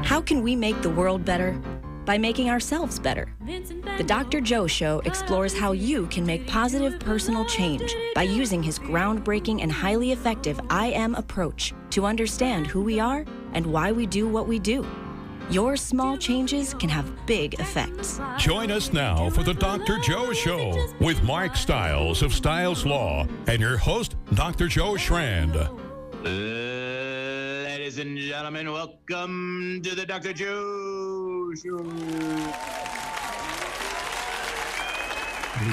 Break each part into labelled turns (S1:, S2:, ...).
S1: How can we make the world better? By making ourselves better. The Dr. Joe Show explores how you can make positive personal change by using his groundbreaking and highly effective I Am approach to understand who we are and why we do what we do. Your small changes can have big effects.
S2: Join us now for the Dr. Joe Show with Mark Stiles of Stiles Law and your host, Dr. Joe Schrand.
S3: Ladies and gentlemen, welcome to the Dr. Joe Show.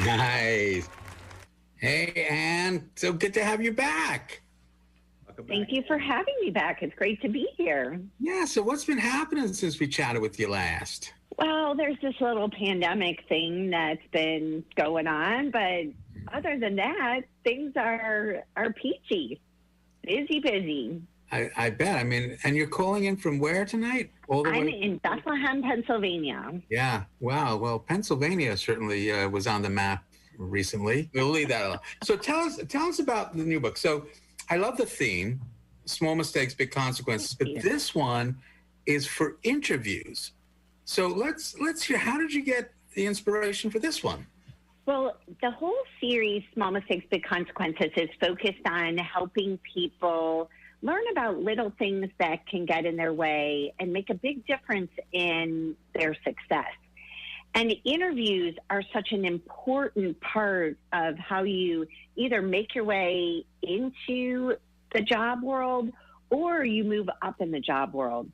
S4: Nice. Hey, Anne, so good to have you back.
S5: Thank you for having me back. It's great to be here.
S4: Yeah, so what's been happening since we chatted with you last?
S5: Well, there's this little pandemic thing that's been going on, but other than that, things are peachy. Busy.
S4: I bet. I mean, and you're calling in from where tonight?
S5: I'm in Bethlehem, Pennsylvania.
S4: Yeah. Wow. Well, Pennsylvania certainly was on the map recently. We'll leave that alone. So tell us about the new book. So I love the theme, small mistakes, big consequences. But this one is for interviews. So let's hear, how did you get the inspiration for this one?
S5: Well, the whole series, Small Mistakes, Big Consequences, is focused on helping people learn about little things that can get in their way and make a big difference in their success. And interviews are such an important part of how you either make your way into the job world or you move up in the job world.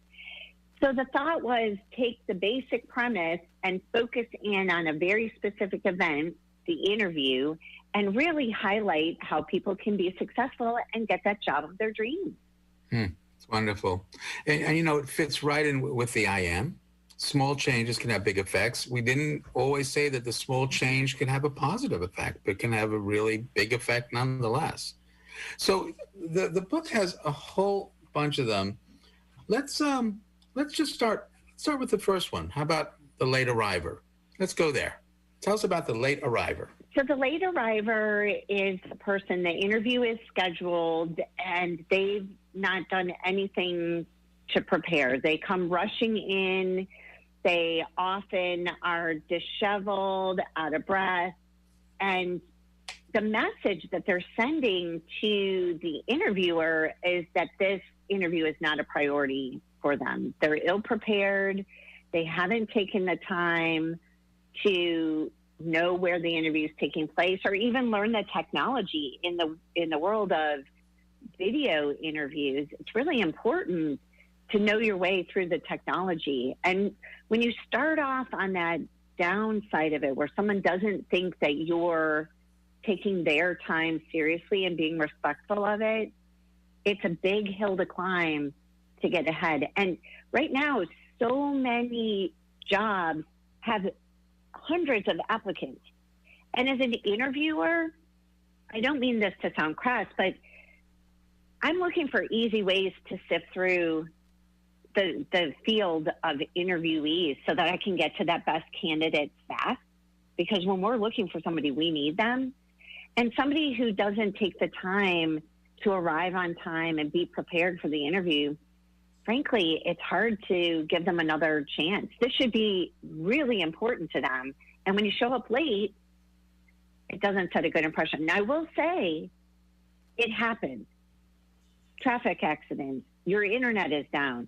S5: So the thought was take the basic premise and focus in on a very specific event, the interview, and really highlight how people can be successful and get that job of their dreams.
S4: It's wonderful. And you know, it fits right in with the I Am. Small changes can have big effects. We didn't always say that the small change can have a positive effect, but can have a really big effect nonetheless. So the book has a whole bunch of them. Let's just start with the first one. How about the late arriver? Let's go there. Tell us about the late arriver.
S5: So the late arriver is the person, the interview is scheduled and they've not done anything to prepare. They come rushing in. They often are disheveled, out of breath. And the message that they're sending to the interviewer is that this interview is not a priority for them. They're ill-prepared. They haven't taken the time to know where the interview is taking place or even learn the technology in the world of video interviews. It's really important to know your way through the technology. And when you start off on that downside of it, where someone doesn't think that you're taking their time seriously and being respectful of it, it's a big hill to climb to get ahead. And right now, so many jobs have hundreds of applicants. And as an interviewer, I don't mean this to sound crass, but I'm looking for easy ways to sift through the field of interviewees so that I can get to that best candidate fast. Because when we're looking for somebody, we need them. And somebody who doesn't take the time to arrive on time and be prepared for the interview, frankly, it's hard to give them another chance. This should be really important to them. And when you show up late, it doesn't set a good impression. Now, I will say it happens. Traffic accidents, your internet is down.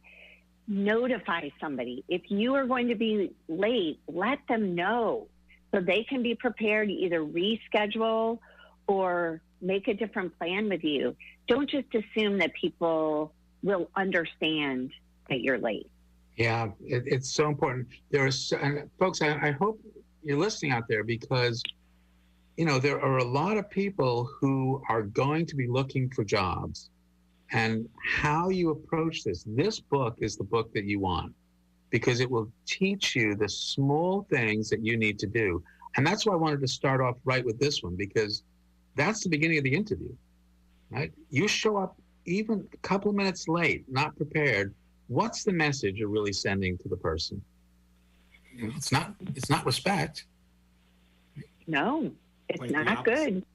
S5: Notify somebody. If you are going to be late, let them know so they can be prepared to either reschedule or make a different plan with you. Don't just assume that people will understand that you're late.
S4: Yeah, it's so important. And folks, I hope you're listening out there because, you know, there are a lot of people who are going to be looking for jobs. And how you approach this book is the book that you want because it will teach you the small things that you need to do. And that's why I wanted to start off right with this one because that's the beginning of the interview, right? You show up even a couple of minutes late, not prepared. What's the message you're really sending to the person? You know, it's not respect.
S5: No, it's not good.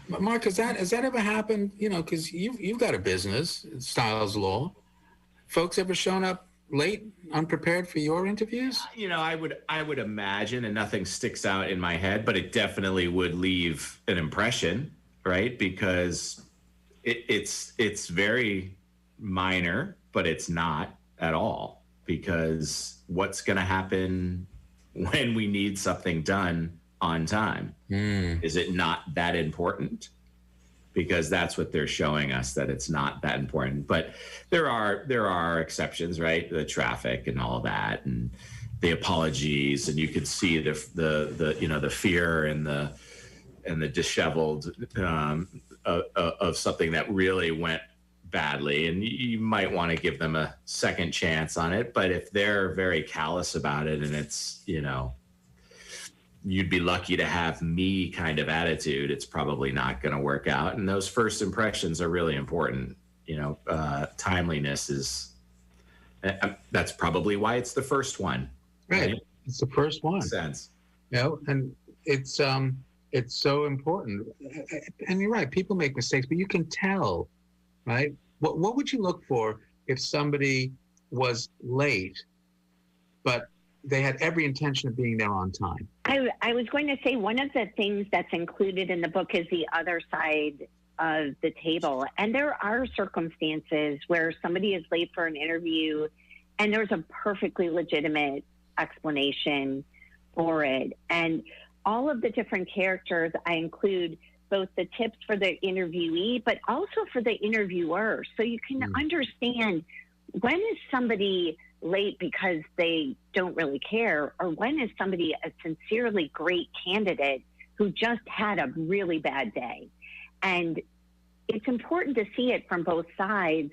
S4: Mark, has that ever happened? You know, because you've got a business, Stiles Law. Folks ever shown up late, unprepared for your interviews?
S3: I would imagine, and nothing sticks out in my head, but it definitely would leave an impression, right? Because it's very minor, but it's not at all. Because what's going to happen when we need something done on time? Is it not that important? Because that's what they're showing us, that it's not that important. But there are exceptions, right? The traffic and all that, and the apologies, and you could see the fear and the disheveled of something that really went badly, and you might want to give them a second chance on it. But if they're very callous about it, and it's you'd be lucky to have me kind of attitude, it's probably not going to work out. And those first impressions are really important. Timeliness is, that's probably why it's the first one.
S4: Right. It's the first one.
S3: Makes sense.
S4: And it's so important. And you're right, people make mistakes, but you can tell, right? What would you look for if somebody was late, but they had every intention of being there on time?
S5: I was going to say, one of the things that's included in the book is the other side of the table. And there are circumstances where somebody is late for an interview and there's a perfectly legitimate explanation for it. And all of the different characters, I include both the tips for the interviewee, but also for the interviewer. So you can understand, when is somebody late because they don't really care, or when is somebody a sincerely great candidate who just had a really bad day? And it's important to see it from both sides,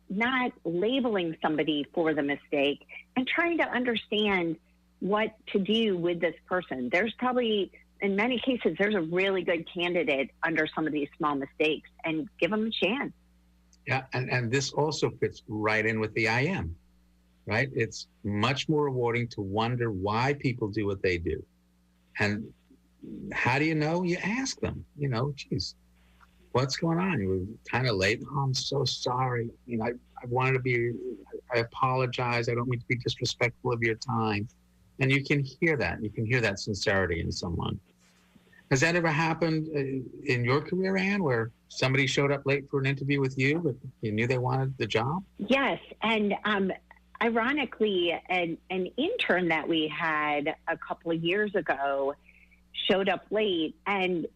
S5: not labeling somebody for the mistake, and trying to understand what to do with this person. There's probably, in many cases, there's a really good candidate under some of these small mistakes, and give them a chance.
S4: Yeah, and this also fits right in with the IM, right? It's much more rewarding to wonder why people do what they do. And how do you know? You ask them, geez, what's going on? You were kind of late. Oh, I'm so sorry. I wanted to be, I apologize. I don't mean to be disrespectful of your time. And you can hear that. You can hear that sincerity in someone. Has that ever happened in your career, Anne, where somebody showed up late for an interview with you, but you knew they wanted the job?
S5: Yes. And ironically, an intern that we had a couple of years ago showed up late, and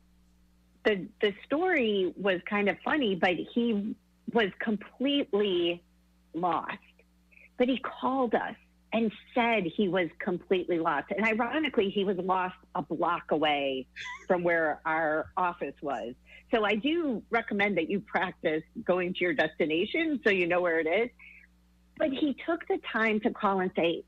S5: the story was kind of funny, but he was completely lost. But he called us and said he was completely lost. And ironically, he was lost a block away from where our office was. So I do recommend that you practice going to your destination so you know where it is. But he took the time to call and say,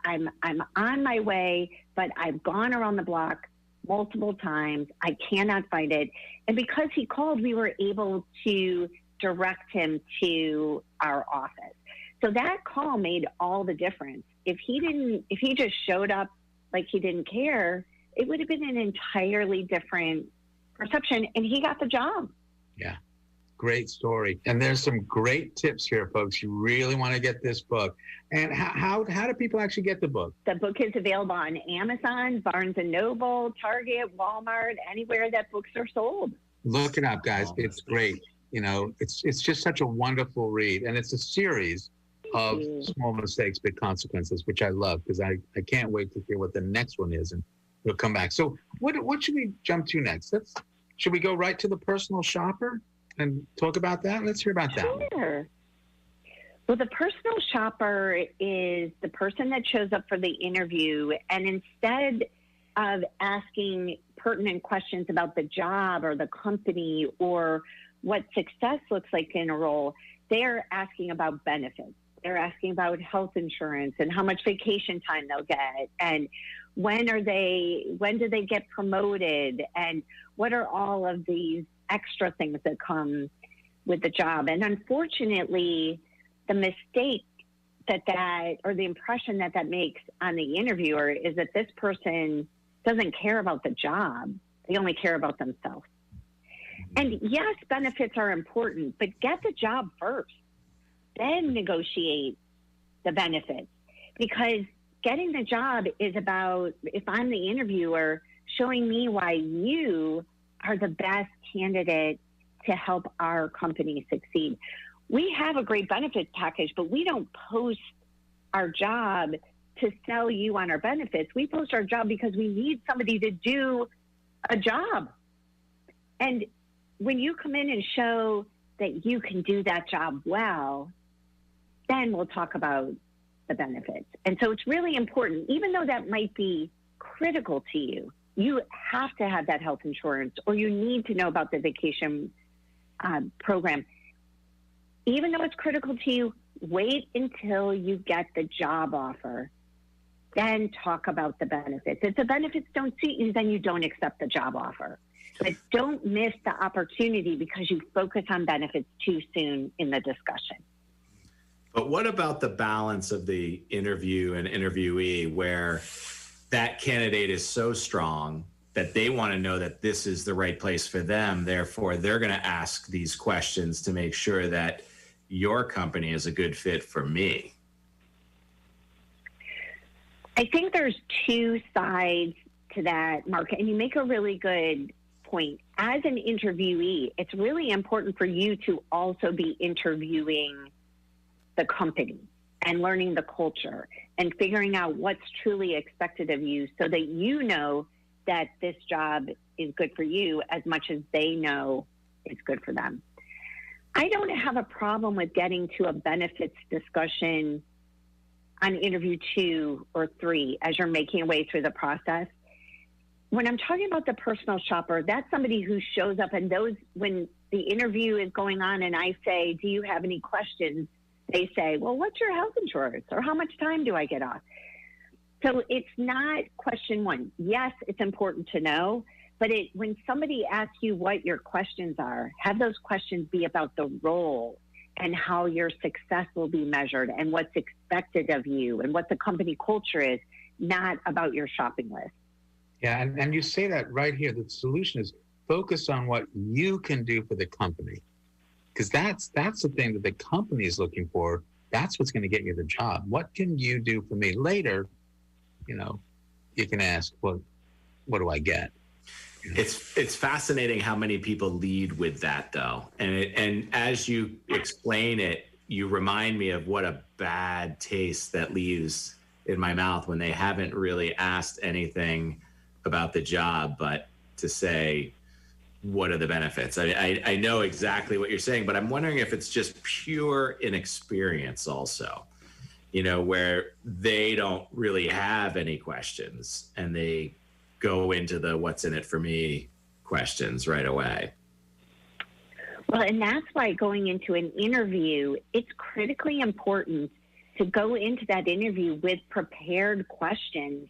S5: I'm on my way, but I've gone around the block multiple times. I cannot find it. And because he called, we were able to direct him to our office. So that call made all the difference. If he just showed up like he didn't care, it would have been an entirely different perception, and he got the job.
S4: Yeah. Great story. And there's some great tips here, folks. You really want to get this book. And how do people actually get the book?
S5: The book is available on Amazon, Barnes & Noble, Target, Walmart, anywhere that books are sold.
S4: Look it up, guys. It's great. It's just such a wonderful read. And it's a series of small mistakes, big consequences, which I love, because I can't wait to hear what the next one is, and we'll come back. So what should we jump to next? Should we go right to the personal shopper and talk about that? Let's hear about that.
S5: Sure. Well, the personal shopper is the person that shows up for the interview, and instead of asking pertinent questions about the job or the company or what success looks like in a role, they're asking about benefits. They're asking about health insurance and how much vacation time they'll get, and when do they get promoted, and what are all of these extra things that come with the job. And unfortunately, the mistake or the impression that makes on the interviewer is that this person doesn't care about the job. They only care about themselves. And yes, benefits are important, but get the job first, then negotiate the benefits, because getting the job is about, if I'm the interviewer, showing me why you are the best candidate to help our company succeed. We have a great benefits package, but we don't post our job to sell you on our benefits. We post our job because we need somebody to do a job. And when you come in and show that you can do that job well, then we'll talk about the benefits. And so it's really important, even though that might be critical to you, you have to have that health insurance, or you need to know about the vacation program. Even though it's critical to you, wait until you get the job offer, then talk about the benefits. If the benefits don't suit you, then you don't accept the job offer. But don't miss the opportunity because you focus on benefits too soon in the discussion.
S3: But what about the balance of the interview and interviewee, where that candidate is so strong that they want to know that this is the right place for them, therefore they're going to ask these questions to make sure that your company is a good fit for me?
S5: I think there's two sides to that, Mark, and you make a really good point. As an interviewee, it's really important for you to also be interviewing the company and learning the culture and figuring out what's truly expected of you, so that you know that this job is good for you as much as they know it's good for them. I don't have a problem with getting to a benefits discussion on interview 2 or 3 as you're making your way through the process. When I'm talking about the personal shopper, that's somebody who shows up, and those, when the interview is going on and I say, do you have any questions? They say, well, what's your health insurance? Or how much time do I get off? So it's not question 1. Yes, it's important to know, but when somebody asks you what your questions are, have those questions be about the role and how your success will be measured and what's expected of you and what the company culture is, not about your shopping list.
S4: Yeah, and you say that right here. The solution is focus on what you can do for the company, because that's the thing that the company is looking for. That's what's going to get you the job. What can you do for me? Later, you can ask, well, what do I get?
S3: It's fascinating how many people lead with that, though. And as you explain it, you remind me of what a bad taste that leaves in my mouth when they haven't really asked anything about the job, but to say, what are the benefits? I know exactly what you're saying, but I'm wondering if it's just pure inexperience also, where they don't really have any questions and they go into the what's in it for me questions right away.
S5: Well, and that's why going into an interview, it's critically important to go into that interview with prepared questions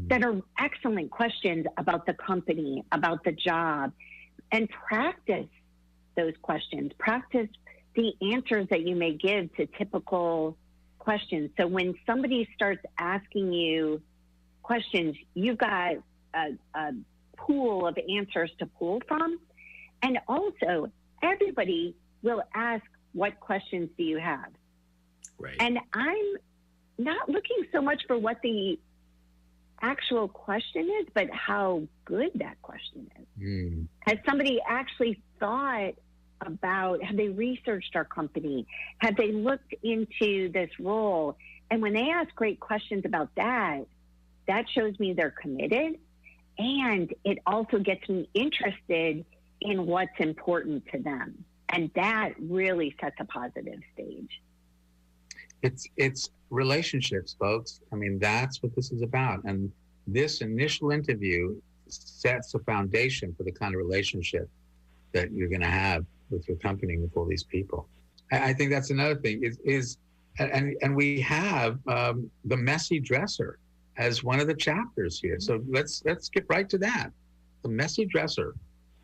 S5: that are excellent questions about the company, about the job, and practice those questions. Practice the answers that you may give to typical questions. So when somebody starts asking you questions, you've got a pool of answers to pull from. And also, everybody will ask, what questions do you have?
S3: Right.
S5: And I'm not looking so much for what the actual question is, but how good that question is. Has somebody actually thought about, have they researched our company? Have they looked into this role? And when they ask great questions about that, that shows me they're committed. And it also gets me interested in what's important to them. And that really sets a positive stage.
S4: It's relationships, folks. I mean, that's what this is about. And this initial interview sets a foundation for the kind of relationship that you're going to have with your company, with all these people. I think that's another thing and we have the messy dresser as one of the chapters here. So let's get right to that. The messy dresser.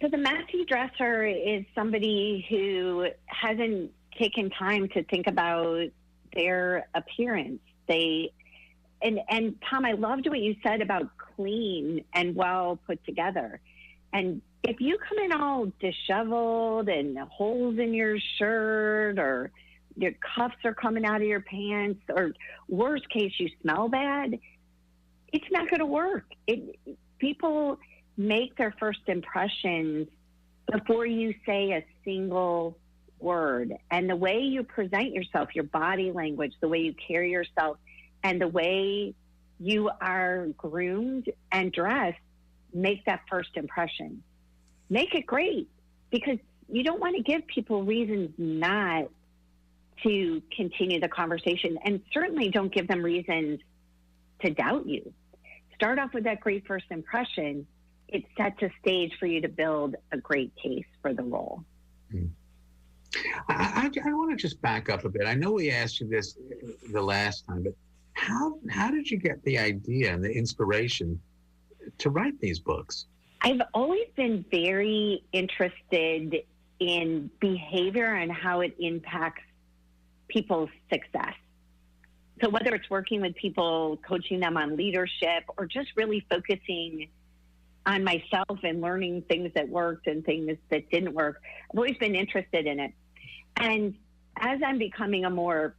S5: So the messy dresser is somebody who hasn't taken time to think about their appearance. And Tom, I loved what you said about clean and well put together. And if you come in all disheveled and holes in your shirt or your cuffs are coming out of your pants, or worst case, you smell bad, it's not going to work. People make their first impressions before you say a single word. And the way you present yourself, your body language, the way you carry yourself, and the way you are groomed and dressed, make that first impression. Make it great, because you don't want to give people reasons not to continue the conversation, and certainly don't give them reasons to doubt you. Start off with that great first impression. It sets a stage for you to build a great case for the role.
S4: I want to just back up a bit. I know we asked you this the last time, but how did you get the idea and the inspiration to write these books?
S5: I've always been very interested in behavior and how it impacts people's success. So whether it's working with people, coaching them on leadership, or just really focusing on myself and learning things that worked and things that didn't work, I've always been interested in it. And as I'm becoming a more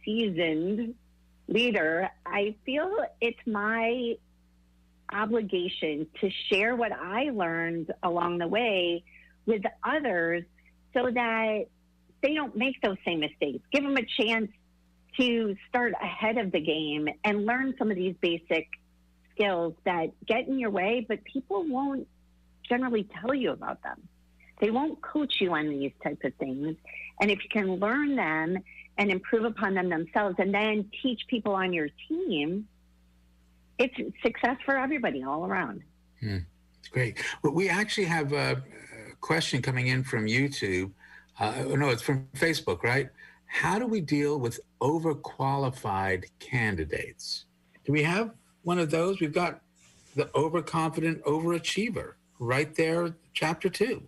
S5: seasoned leader, I feel it's my obligation to share what I learned along the way with others so that they don't make those same mistakes. Give them a chance to start ahead of the game and learn some of these basic skills that get in your way, but people won't generally tell you about them. They won't coach you on these types of things. And if you can learn them and improve upon them themselves, and then teach people on your team, it's success for everybody all around.
S4: It's great. Well, we actually have a question coming in from YouTube. No, it's from Facebook, right? How do we deal with overqualified candidates? Do we have one of those? We've got the overconfident overachiever right there, chapter 2.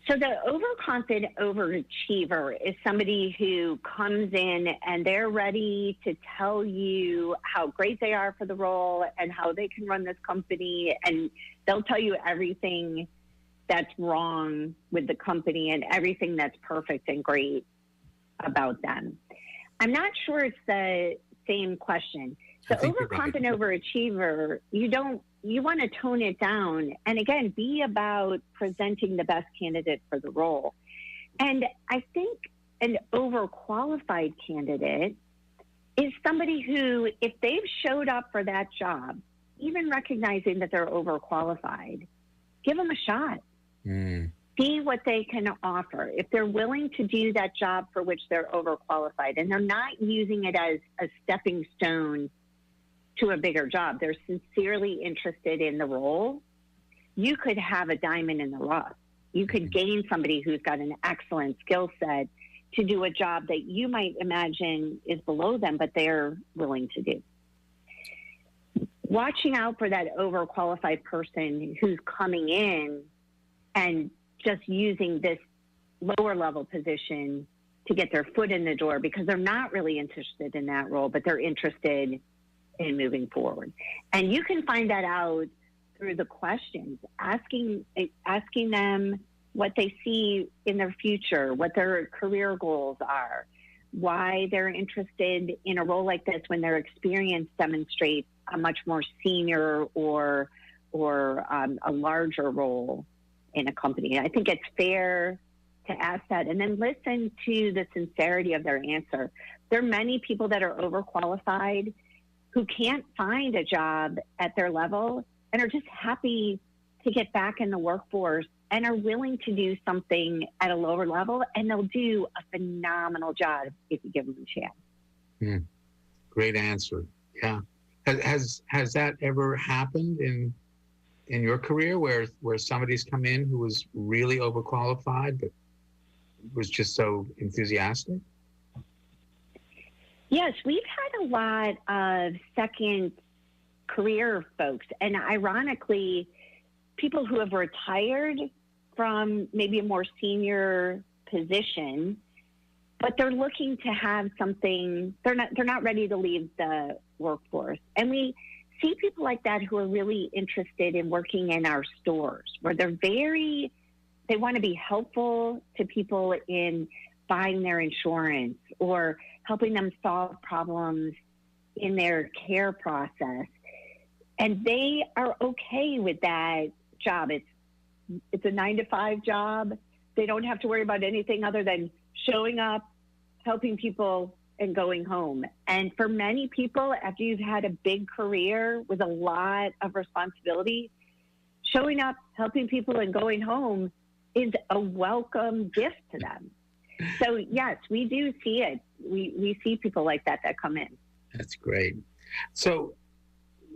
S5: So the overconfident overachiever is somebody who comes in and they're ready to tell you how great they are for the role and how they can run this company, and they'll tell you everything that's wrong with the company and everything that's perfect and great about them. I'm not sure it's the same question. The overconfident overachiever, you want to tone it down and, again, be about presenting the best candidate for the role. And I think an overqualified candidate is somebody who, if they've showed up for that job, even recognizing that they're overqualified, give them a shot. See what they can offer. If they're willing to do that job for which they're overqualified, and they're not using it as a stepping stone to a bigger job, they're sincerely interested in the role, you could have a diamond in the rough. You could gain somebody who's got an excellent skill set to do a job that you might imagine is below them, but they're willing to do. Watching out for that overqualified person who's coming in and just using this lower level position to get their foot in the door because they're not really interested in that role, but they're interested in moving forward. And you can find that out through the questions, asking them what they see in their future, what their career goals are, why they're interested in a role like this when their experience demonstrates a much more senior or a larger role in a company. I think it's fair to ask that and then listen to the sincerity of their answer. There are many people that are overqualified who can't find a job at their level and are just happy to get back in the workforce and are willing to do something at a lower level, and they'll do a phenomenal job if you give them a chance.
S4: Great answer. Yeah. Has that ever happened in your career where somebody's come in who was really overqualified but was just so enthusiastic?
S5: Yes, we've had a lot of second career folks, and ironically, people who have retired from maybe a more senior position, but they're looking to have something. They're not ready to leave the workforce, and we see people like that who are really interested in working in our stores, where they're very they want to be helpful to people in buying their insurance or helping them solve problems in their care process. And they are okay with that job. It's a 9-to-5 job. They don't have to worry about anything other than showing up, helping people, and going home. And for many people, after you've had a big career with a lot of responsibility, showing up, helping people, and going home is a welcome gift to them. So yes, we do see it. We see people like that come in.
S4: That's great. So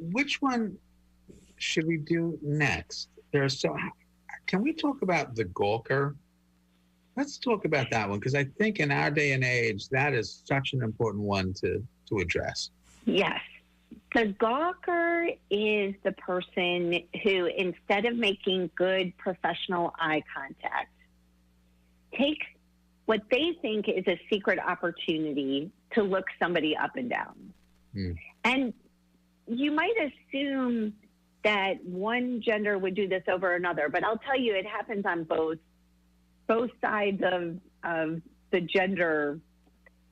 S4: which one should we do next? Can we talk about the gawker? Let's talk about that one, because I think in our day and age, that is such an important one to address.
S5: Yes. The gawker is the person who, instead of making good professional eye contact, takes what they think is a secret opportunity to look somebody up and down. And you might assume that one gender would do this over another, but I'll tell you, it happens on both sides of the gender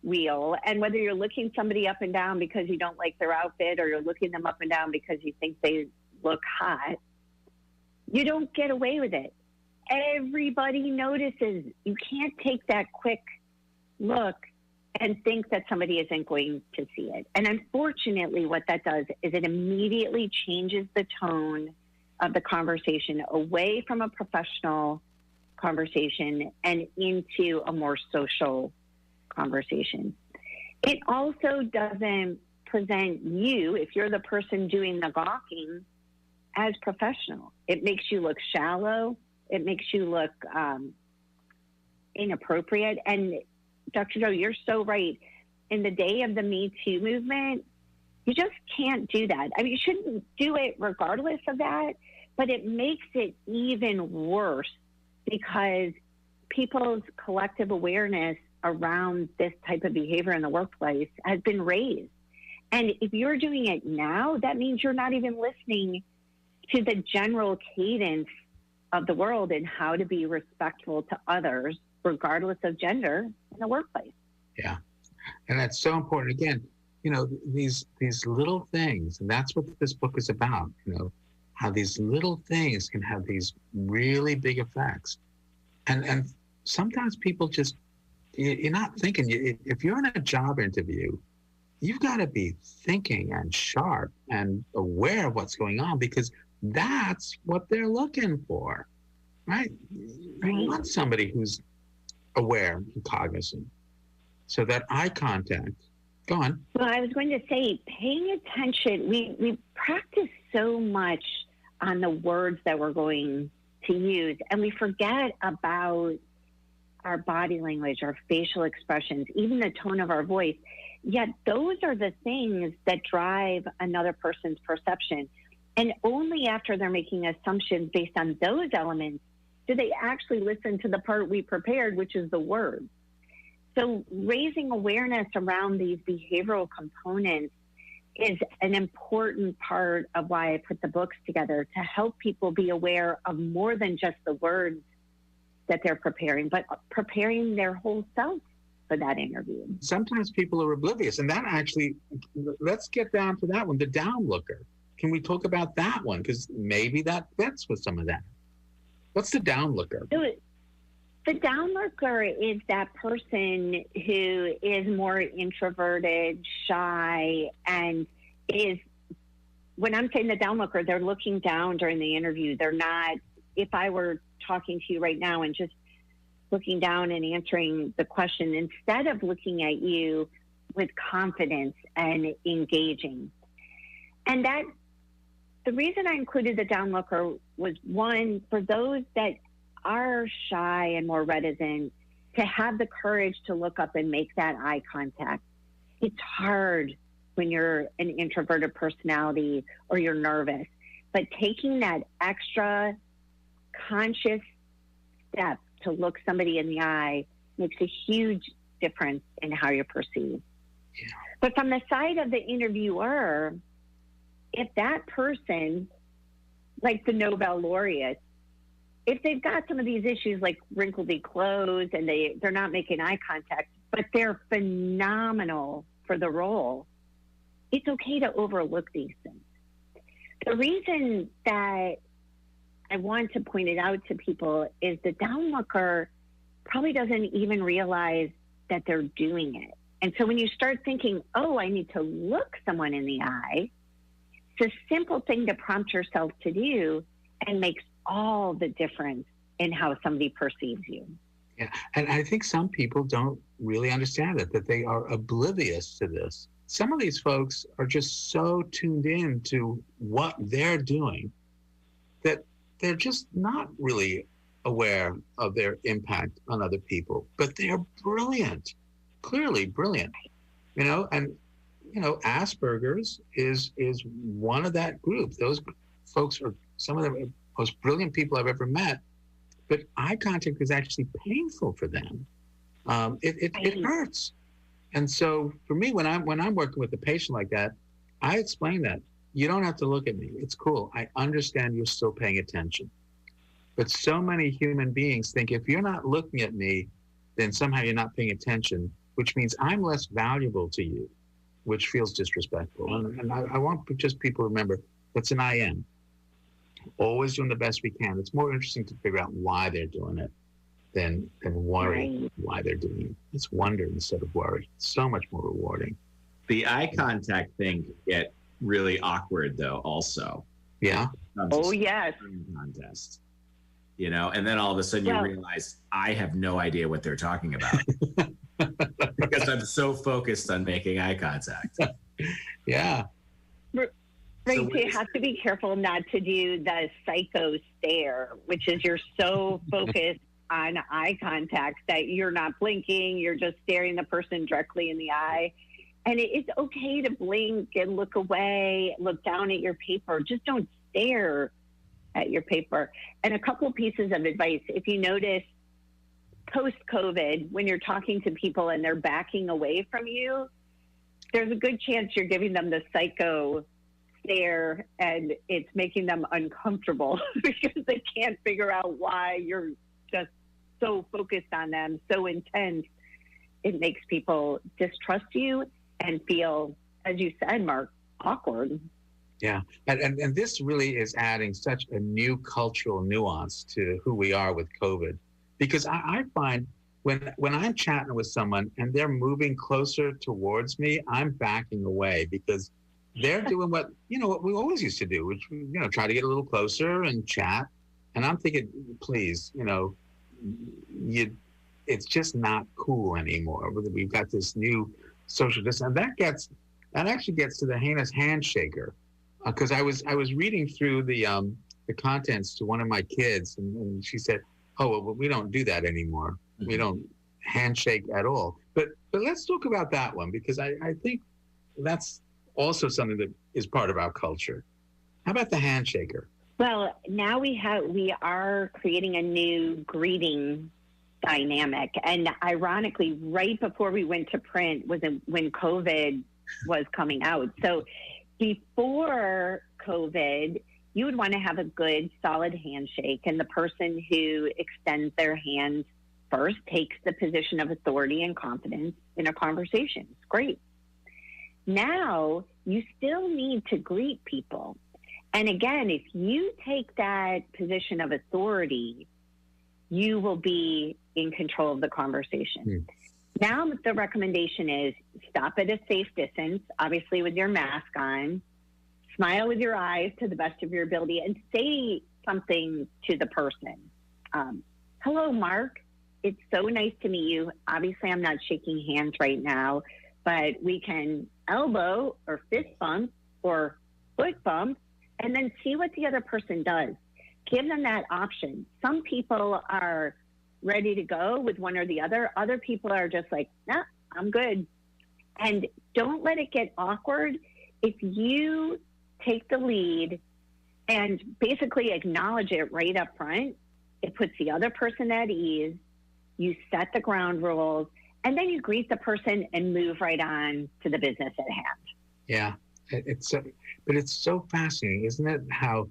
S5: wheel. And whether you're looking somebody up and down because you don't like their outfit, or you're looking them up and down because you think they look hot, you don't get away with it. Everybody notices. You can't take that quick look and think that somebody isn't going to see it. And unfortunately, what that does is it immediately changes the tone of the conversation away from a professional conversation and into a more social conversation. It also doesn't present you, if you're the person doing the gawking, as professional. It makes you look shallow. It makes you look inappropriate. And Dr. Joe, you're so right. In the day of the Me Too movement, you just can't do that. I mean, you shouldn't do it regardless of that, but it makes it even worse because people's collective awareness around this type of behavior in the workplace has been raised. And if you're doing it now, that means you're not even listening to the general cadence of the world and how to be respectful to others, regardless of gender, in the workplace.
S4: Yeah. And that's so important. Again, you know, these little things, and that's what this book is about, you know, how these little things can have these really big effects. And sometimes people just, you're not thinking. If you're in a job interview, you've got to be thinking and sharp and aware of what's going on, because that's what they're looking for, right? You want somebody who's aware and cognizant. So that eye contact, go on.
S5: Well, I was going to say, paying attention, we practice so much on the words that we're going to use, and we forget about our body language, our facial expressions, even the tone of our voice. Yet those are the things that drive another person's perception. And only after they're making assumptions based on those elements do they actually listen to the part we prepared, which is the words. So raising awareness around these behavioral components is an important part of why I put the books together, to help people be aware of more than just the words that they're preparing, but preparing their whole self for that interview.
S4: Sometimes people are oblivious, and that actually, let's get down to that one, the downlooker. Can we talk about that one? Because maybe that fits with some of that. What's the downlooker?
S5: The downlooker is that person who is more introverted, shy, and is, when I'm saying the downlooker, they're looking down during the interview. They're not, if I were talking to you right now and just looking down and answering the question, instead of looking at you with confidence and engaging. And that, the reason I included the downlooker was, one, for those that are shy and more reticent, to have the courage to look up and make that eye contact. It's hard when you're an introverted personality or you're nervous, but taking that extra conscious step to look somebody in the eye makes a huge difference in how you're perceived. Yeah. But from the side of the interviewer, if that person, like the Nobel laureate, if they've got some of these issues like wrinkledy clothes and they're not making eye contact, but they're phenomenal for the role, it's okay to overlook these things. The reason that I want to point it out to people is the downlooker probably doesn't even realize that they're doing it. And so when you start thinking, oh, I need to look someone in the eye, it's a simple thing to prompt yourself to do and makes all the difference in how somebody perceives you.
S4: Yeah, and I think some people don't really understand it, that they are oblivious to this. Some of these folks are just so tuned in to what they're doing that they're just not really aware of their impact on other people, but they're brilliant, clearly brilliant, and Asperger's is one of that group. Those folks are some of the most brilliant people I've ever met, but eye contact is actually painful for them. It hurts. And so for me, when I'm working with a patient like that, I explain that you don't have to look at me. It's cool. I understand you're still paying attention. But so many human beings think if you're not looking at me, then somehow you're not paying attention, which means I'm less valuable to you, which feels disrespectful. And I want just people to remember that's an I am. Always doing the best we can. It's more interesting to figure out why they're doing it than worry why they're doing it. It's wonder instead of worry. It's so much more rewarding.
S3: The eye contact thing can get really awkward, though, also.
S4: Yeah.
S5: Oh, yes.
S3: Contest. And then all of a sudden you realize I have no idea what they're talking about because I'm so focused on making eye contact.
S4: Yeah.
S5: Right. So you have to be careful not to do the psycho stare, which is you're so focused on eye contact that you're not blinking, you're just staring the person directly in the eye. And it's okay to blink and look away, look down at your paper. Just don't stare at your paper. And a couple pieces of advice. If you notice post-COVID, when you're talking to people and they're backing away from you, there's a good chance you're giving them the psycho stare and it's making them uncomfortable because they can't figure out why you're just so focused on them, so intense. It makes people distrust you and feel, as you said, Mark, awkward.
S4: Yeah, and this really is adding such a new cultural nuance to who we are with COVID, because I find when I'm chatting with someone and they're moving closer towards me, I'm backing away because they're doing what we always used to do, which try to get a little closer and chat. And I'm thinking, please, it's just not cool anymore. We've got this new social distance, and that actually gets to the heinous handshaker. Because I was reading through the contents to one of my kids, and she said, "Oh, well, we don't do that anymore. Mm-hmm. We don't handshake at all." But let's talk about that one, because I think that's also something that is part of our culture. How about the handshaker?
S5: Well, now we are creating a new greeting dynamic, and ironically, right before we went to print was when COVID was coming out. So before COVID, you would want to have a good, solid handshake, and the person who extends their hand first takes the position of authority and confidence in a conversation. It's great. Now, you still need to greet people. And again, if you take that position of authority, you will be in control of the conversation. Mm. Now, the recommendation is stop at a safe distance, obviously with your mask on, smile with your eyes to the best of your ability, and say something to the person. Hello, Mark. It's so nice to meet you. Obviously, I'm not shaking hands right now, but we can elbow or fist bump or foot bump and then see what the other person does. Give them that option. Some people are ready to go with one or the other. Other people are just like, nah, I'm good. And don't let it get awkward. If you take the lead and basically acknowledge it right up front, it puts the other person at ease. You set the ground rules, and then you greet the person and move right on to the business at hand.
S4: Yeah, but it's so fascinating, isn't it? How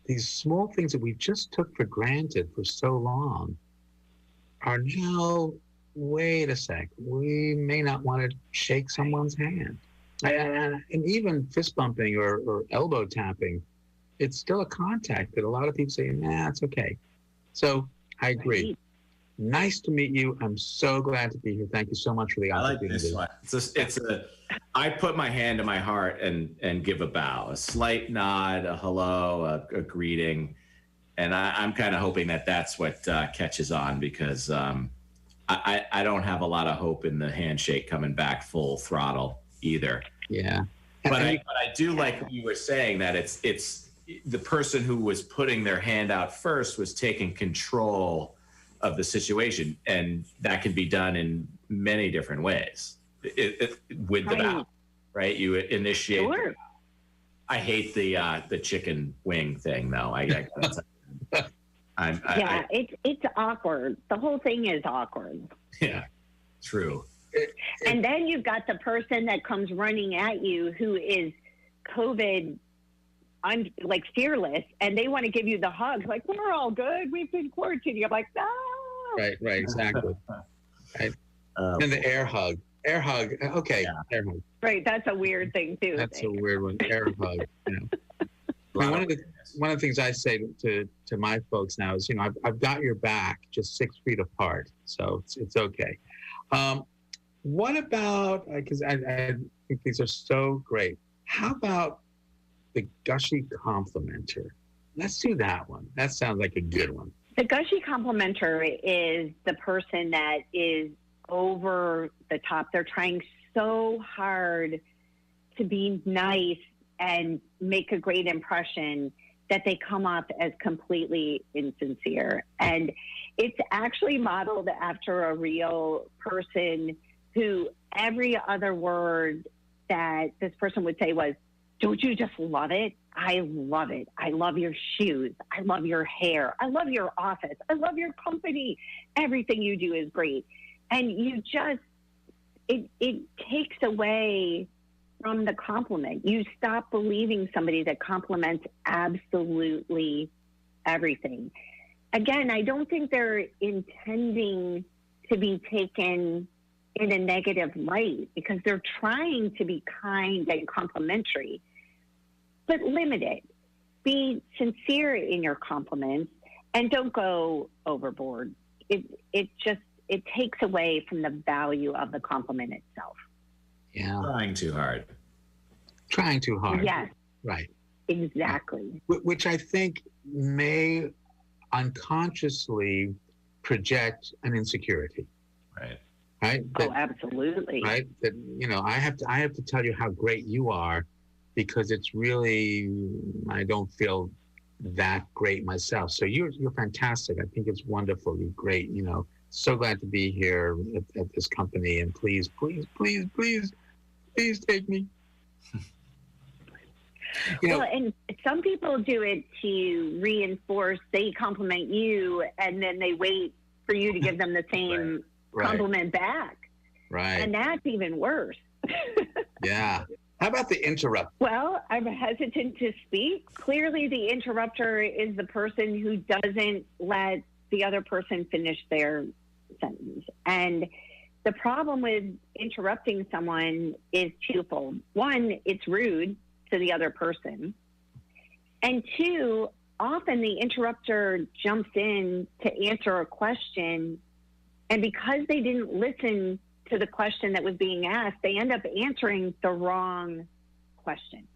S4: these small things that we just took for granted for so long are now, wait a sec, we may not want to shake someone's hand. And even fist bumping or elbow tapping, it's still a contact that a lot of people say, nah, it's okay. So I agree.
S5: Right.
S4: Nice to meet you. I'm so glad to be here. Thank you so much for the opportunity.
S3: I like this one. I put my hand to my heart and give a bow, a slight nod, a hello, a greeting. And I'm kind of hoping that that's what catches on, because I don't have a lot of hope in the handshake coming back full throttle either.
S4: Yeah.
S3: But I do like what you were saying, that it's the person who was putting their hand out first was taking control of the situation, and that can be done in many different ways. With the bow, right? You initiate.
S5: Sure.
S3: I hate the chicken wing thing, though.
S5: It's awkward. The whole thing is awkward.
S3: Yeah, true.
S5: And then you've got the person that comes running at you who is COVID, like fearless, and they want to give you the hug. Like, we're all good. We've been quarantined. You're like, no.
S4: Right, exactly. Right. And the air hug. Okay, yeah. Air hug.
S5: Right, that's a weird thing too.
S4: That's a weird one. Air hug. You know. One of the things I say to my folks now is, I've got your back, just 6 feet apart, so it's okay. What about, because I think these are so great. How about the gushy complimenter? Let's do that one. That sounds like a good one.
S5: The gushy complimenter is the person that is over the top. They're trying so hard to be nice and make a great impression that they come off as completely insincere. And it's actually modeled after a real person who every other word that this person would say was, "Don't you just love it? I love it. I love your shoes. I love your hair. I love your office. I love your company. Everything you do is great." And you just, it takes away from the compliment. You stop believing somebody that compliments absolutely everything. Again, I don't think they're intending to be taken in a negative light, because they're trying to be kind and complimentary, but limit it. Be sincere in your compliments and don't go overboard. It takes away from the value of the compliment itself.
S4: Yeah.
S3: Trying too hard.
S5: Yes.
S4: Right.
S5: Exactly.
S4: Which I think may unconsciously project an insecurity.
S3: Right.
S4: Right.
S5: Absolutely.
S4: Right. That, I have to tell you how great you are, because it's really, I don't feel that great myself. So you're fantastic. I think it's wonderful. You're great. So glad to be here at this company, and please take me.
S5: Well, and some people do it to reinforce. They compliment you, and then they wait for you to give them the same compliment back.
S4: Right.
S5: And that's even worse.
S4: Yeah. How about the interrupt?
S5: Well, I'm hesitant to speak. Clearly, the interrupter is the person who doesn't let the other person finish their sentence. And the problem with interrupting someone is twofold. One, it's rude to the other person. And two, often the interrupter jumps in to answer a question, and because they didn't listen to the question that was being asked, they end up answering the wrong question.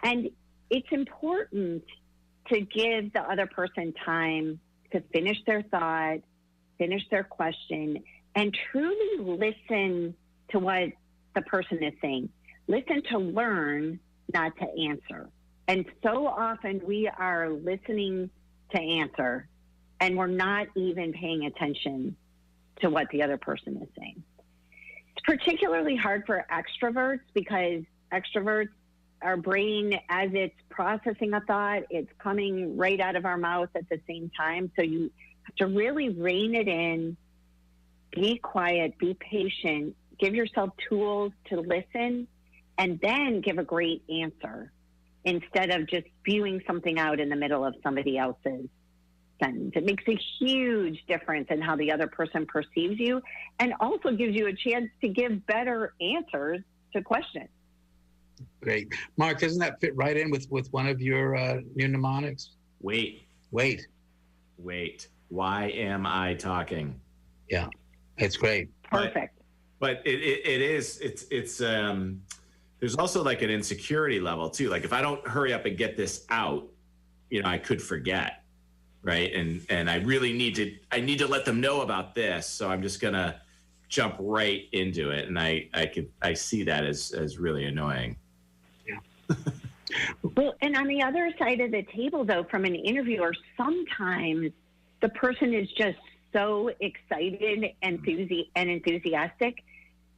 S5: And it's important to give the other person time to finish their thought, finish their question, and truly listen to what the person is saying. Listen to learn, not to answer. And so often we are listening to answer, and we're not even paying attention to what the other person is saying. It's particularly hard for extroverts, because extroverts, our brain, as it's processing a thought, it's coming right out of our mouth at the same time. So you have to really rein it in, be quiet, be patient, give yourself tools to listen, and then give a great answer. instead of just spewing something out in the middle of somebody else's sentence. It makes a huge difference in how the other person perceives you, and also gives you a chance to give better answers to questions.
S4: Great. Mark, doesn't that fit right in with one of your new mnemonics?
S3: Wait. Why am I talking?
S4: Yeah, it's great.
S5: Perfect.
S3: But it's there's also like an insecurity level too. Like if I don't hurry up and get this out, I could forget, right? And I really need to let them know about this. So I'm just gonna jump right into it, and I see that as really annoying.
S4: Yeah.
S5: Well, and on the other side of the table, though, from an interviewer, sometimes the person is just so excited and enthusiastic,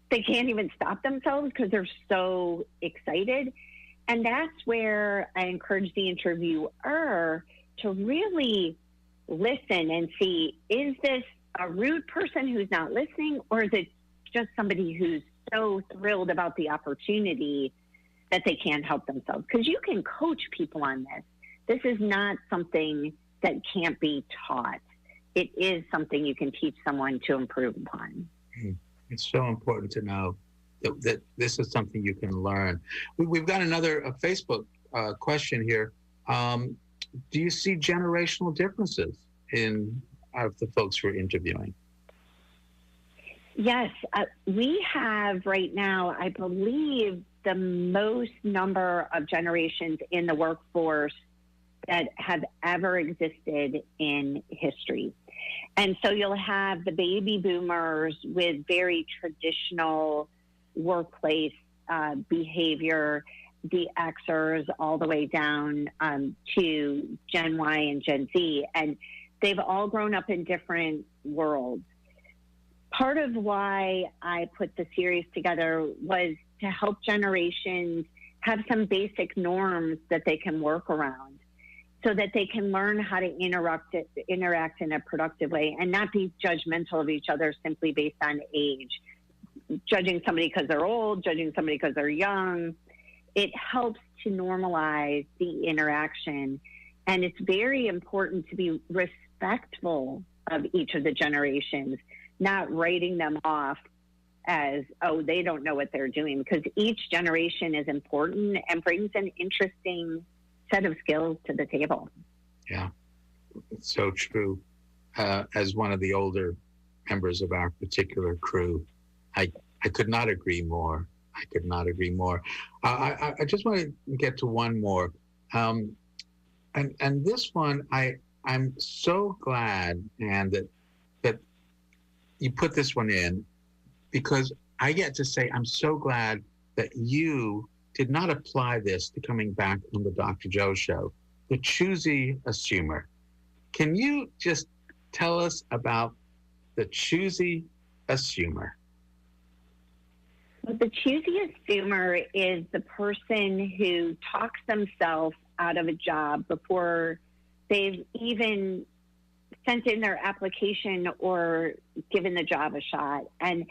S5: they can't even stop themselves because they're so excited. And that's where I encourage the interviewer to really listen and see, is this a rude person who's not listening, or is it just somebody who's so thrilled about the opportunity that they can't help themselves? Because you can coach people on this. This is not something that can't be taught. It is something you can teach someone to improve upon.
S4: It's so important to know that this is something you can learn. We've got another Facebook question here. Do you see generational differences in the folks who are interviewing?
S5: Yes, we have right now, I believe, the most number of generations in the workforce that have ever existed in history. And so you'll have the baby boomers with very traditional workplace behavior, the Xers all the way down to Gen Y and Gen Z. And they've all grown up in different worlds. Part of why I put the series together was to help generations have some basic norms that they can work around, so that they can learn how to interact in a productive way and not be judgmental of each other simply based on age. Judging somebody because they're old, judging somebody because they're young. It helps to normalize the interaction. And it's very important to be respectful of each of the generations, not writing them off as, oh, they don't know what they're doing, because each generation is important and brings an interesting set of skills to the table. Yeah,
S4: it's so true. As one of the older members of our particular crew, I could not agree more. I just want to get to one more. And this one, I'm so glad, and that you put this one in, because I get to say I'm so glad that you did not apply this to coming back on the Dr. Joe show. The choosy assumer. Can you just tell us about the choosy assumer?
S5: Well, the choosy assumer is the person who talks themselves out of a job before they've even sent in their application or given the job a shot. And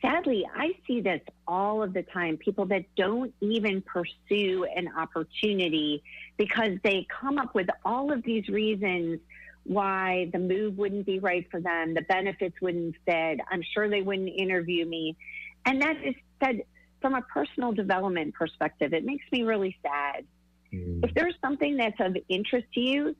S5: sadly, I see this all of the time, people that don't even pursue an opportunity because they come up with all of these reasons why the move wouldn't be right for them, the benefits wouldn't fit, I'm sure they wouldn't interview me. And that is said from a personal development perspective, it makes me really sad. If there's something that's of interest to you,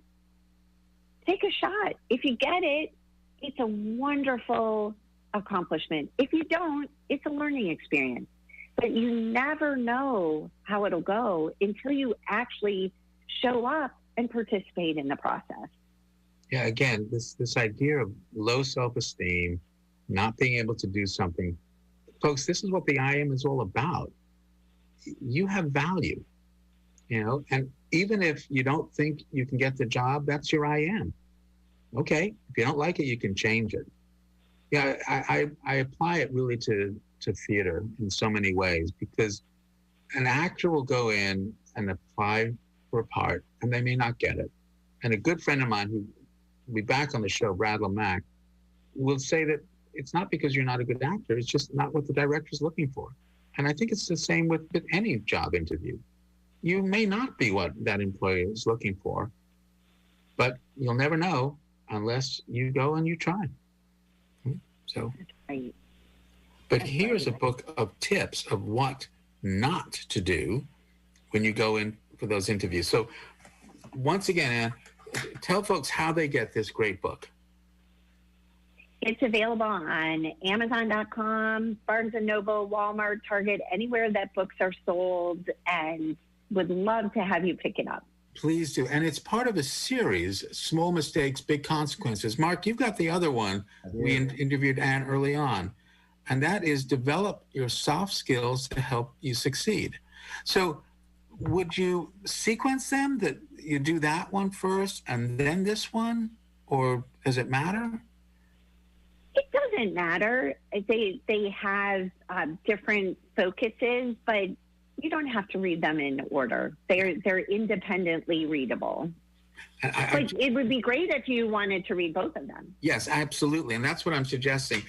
S5: take a shot. If you get it, it's a wonderful accomplishment. If you don't, it's a learning experience. But you never know how it'll go until you actually show up and participate in the process.
S4: Yeah, again, this idea of low self-esteem, not being able to do something. Folks, this is what the I am is all about. You have value, and even if you don't think you can get the job, that's your I am. Okay, if you don't like it, you can change it. Yeah, I apply it really to theater in so many ways, because an actor will go in and apply for a part, and they may not get it. And a good friend of mine who will be back on the show, Brad Lamack, will say that it's not because you're not a good actor, it's just not what the director's looking for. And I think it's the same with any job interview. you may not be what that employer is looking for, but you'll never know unless you go and you try. So,
S5: Right.
S4: but here's a book of tips of what not to do when you go in for those interviews. So once again, Anne, tell folks how they get this great book.
S5: It's available on Amazon.com, Barnes & Noble, Walmart, Target, anywhere that books are sold, and would love to have you pick it up.
S4: Please do. And it's part of a series, Small Mistakes, Big Consequences. Mark, you've got the other one. We interviewed Anne early on, and that is develop your soft skills to help you succeed. So would you sequence them, that you do that one first and then this one, or does it matter?
S5: It doesn't matter. They have different focuses, but you don't have to read them in order. They're independently readable. But it would be great if you wanted to read both of them.
S4: Yes, absolutely. And that's what I'm suggesting.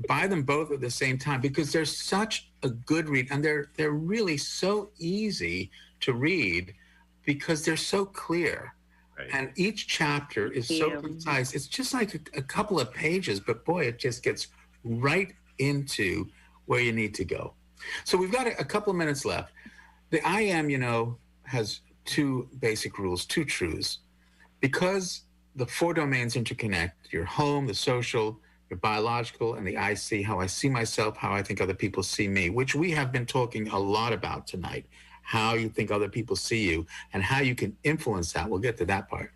S4: Buy them both at the same time because they're such a good read, and they're really so easy to read because they're so clear. Right. And each chapter is so concise. It's just like a couple of pages, but boy, it just gets right into where you need to go. So we've got a couple of minutes left. The I am, has two basic rules, two truths. Because the four domains interconnect, your home, the social, your biological, and the I see, how I see myself, how I think other people see me, which we have been talking a lot about tonight, how you think other people see you and how you can influence that. We'll get to that part.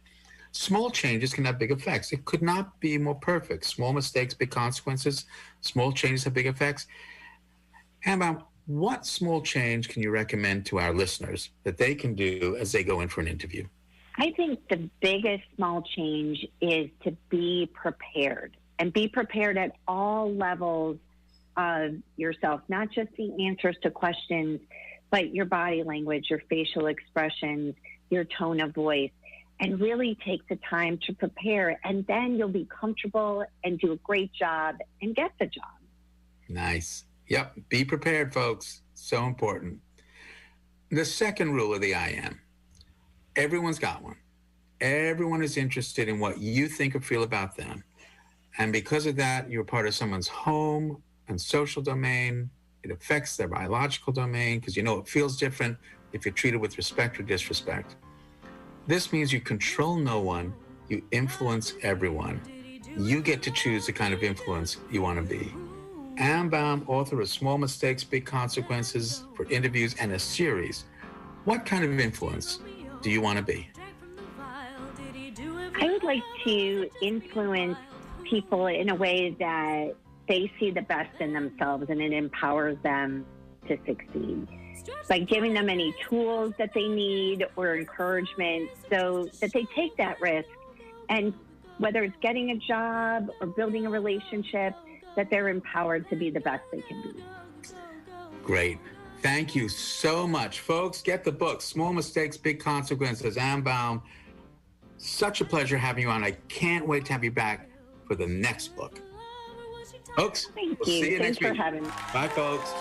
S4: Small changes can have big effects. It could not be more perfect. Small mistakes, big consequences. Small changes have big effects. Anne Baum, what small change can you recommend to our listeners that they can do as they go in for an interview?
S5: I think the biggest small change is to be prepared, and be prepared at all levels of yourself, not just the answers to questions, but your body language, your facial expressions, your tone of voice, and really take the time to prepare. And then you'll be comfortable and do a great job and get the job.
S4: Nice. Yep. Be prepared, folks. So important. The second rule of the I am. Everyone's got one. Everyone is interested in what you think or feel about them. And because of that, you're part of someone's home and social domain. It affects their biological domain because it feels different if you're treated with respect or disrespect. This means you control no one, you influence everyone. You get to choose the kind of influence you want to be. Anne Baum, author of Small Mistakes, Big Consequences, for interviews and a series. What kind of influence do you want to be?
S5: I would like to influence people in a way that they see the best in themselves and it empowers them to succeed. By giving them any tools that they need or encouragement so that they take that risk. And whether it's getting a job or building a relationship, that they're empowered to be the best they can be.
S4: Great. Thank you so much. Folks, get the book, Small Mistakes, Big Consequences, Anne Baum. Such a pleasure having you on. I can't wait to have you back for the next book. Folks,
S5: Thank
S4: we'll
S5: you.
S4: see you
S5: Thanks
S4: next week.
S5: for having me.
S4: Bye, folks.